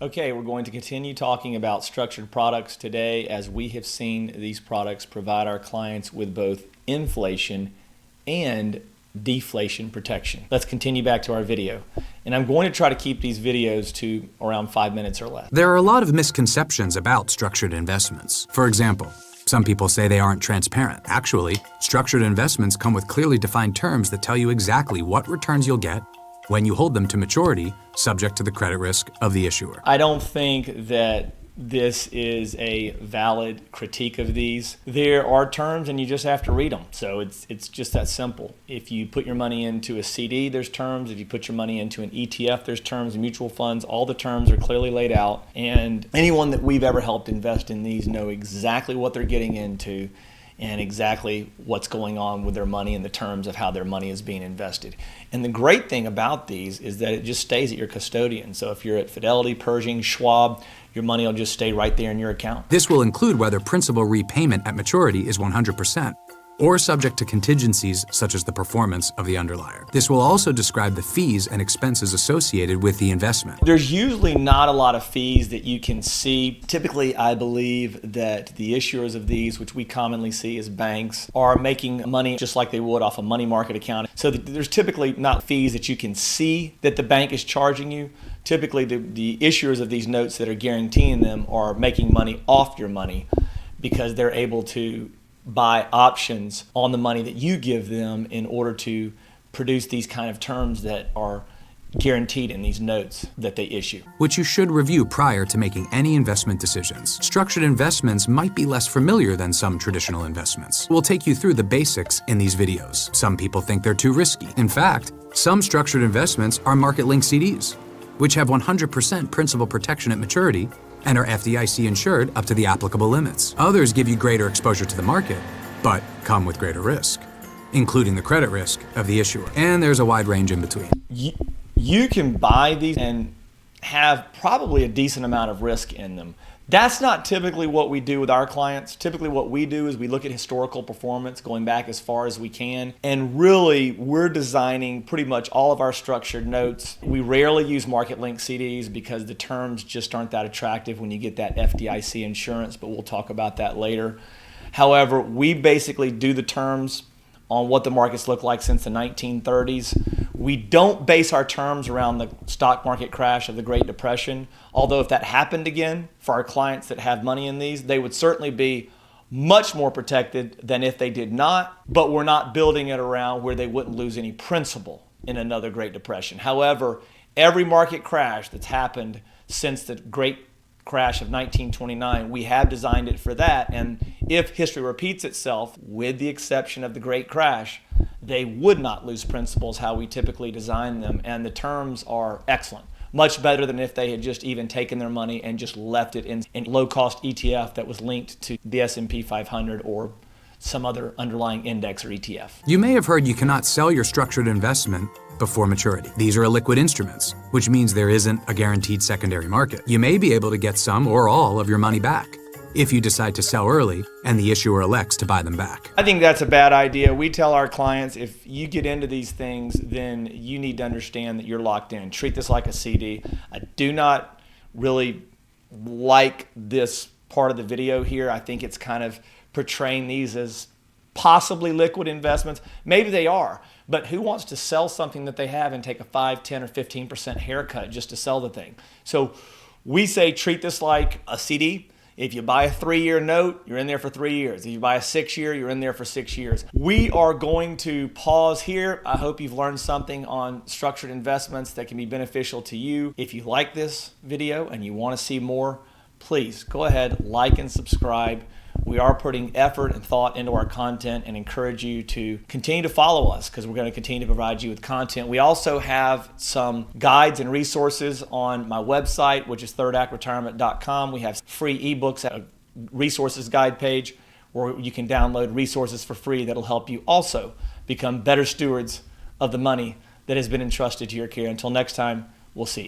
Okay, we're going to continue talking about structured products today, as we have seen these products provide our clients with both inflation and deflation protection. Let's continue back to our video. And I'm going to try to keep these videos to around 5 minutes or less. There are a lot of misconceptions about structured investments. For example, some people say they aren't transparent. Actually, structured investments come with clearly defined terms that tell you exactly what returns you'll get when you hold them to maturity, subject to the credit risk of the issuer. I don't think that this is a valid critique of these. There are terms and you just have to read them. So it's just that simple. If you put your money into a CD, there's terms. If you put your money into an ETF, there's terms. Mutual funds, all the terms are clearly laid out. And anyone that we've ever helped invest in these know exactly what they're getting into and exactly what's going on with their money and the terms of how their money is being invested. And the great thing about these is that it just stays at your custodian. So if you're at Fidelity, Pershing, Schwab, your money will just stay right there in your account. This will include whether principal repayment at maturity is 100%, or subject to contingencies such as the performance of the underlier. This will also describe the fees and expenses associated with the investment. There's usually not a lot of fees that you can see. Typically, I believe that the issuers of these, which we commonly see as banks, are making money just like they would off a money market account. So there's typically not fees that you can see that the bank is charging you. Typically, the issuers of these notes that are guaranteeing them are making money off your money because they're able to buy options on the money that you give them in order to produce these kind of terms that are guaranteed in these notes that they issue. Which you should review prior to making any investment decisions. Structured investments might be less familiar than some traditional investments. We'll take you through the basics in these videos. Some people think they're too risky. In fact, some structured investments are market-linked CDs, which have 100% principal protection at maturity and are FDIC insured up to the applicable limits. Others give you greater exposure to the market, but come with greater risk, including the credit risk of the issuer. And there's a wide range in between. You can buy these and have probably a decent amount of risk in them. That's not typically what we do with our clients. Typically what we do is we look at historical performance going back as far as we can. And really, we're designing pretty much all of our structured notes. We rarely use market-linked CDs because the terms just aren't that attractive when you get that FDIC insurance, but we'll talk about that later. However, we basically do the terms on what the markets look like since the 1930s. We don't base our terms around the stock market crash of the Great Depression, although if that happened again for our clients that have money in these, they would certainly be much more protected than if they did not, but we're not building it around where they wouldn't lose any principal in another Great Depression. However, every market crash that's happened since the Great Crash of 1929, we have designed it for that, and if history repeats itself, with the exception of the Great Crash, they would not lose principals how we typically design them, and the terms are excellent. Much better than if they had just even taken their money and just left it in low-cost ETF that was linked to the S&P 500 or some other underlying index or ETF. You may have heard you cannot sell your structured investment before maturity. These are illiquid instruments, which means there isn't a guaranteed secondary market. You may be able to get some or all of your money back if you decide to sell early and the issuer elects to buy them back. I think that's a bad idea. We tell our clients, if you get into these things, then you need to understand that you're locked in. Treat this like a CD. I do not really like this part of the video here. I think it's kind of portraying these as possibly liquid investments. Maybe they are, but who wants to sell something that they have and take a 5, 10, or 15% haircut just to sell the thing? So we say treat this like a CD. If you buy a 3-year note, you're in there for 3 years. If you buy a 6-year, you're in there for 6 years. We are going to pause here. I hope you've learned something on structured investments that can be beneficial to you. If you like this video and you want to see more, please go ahead, like and subscribe. We are putting effort and thought into our content and encourage you to continue to follow us because we're going to continue to provide you with content. We also have some guides and resources on my website, which is thirdactretirement.com. We have free ebooks at a resources guide page where you can download resources for free that'll help you also become better stewards of the money that has been entrusted to your care. Until next time, we'll see you.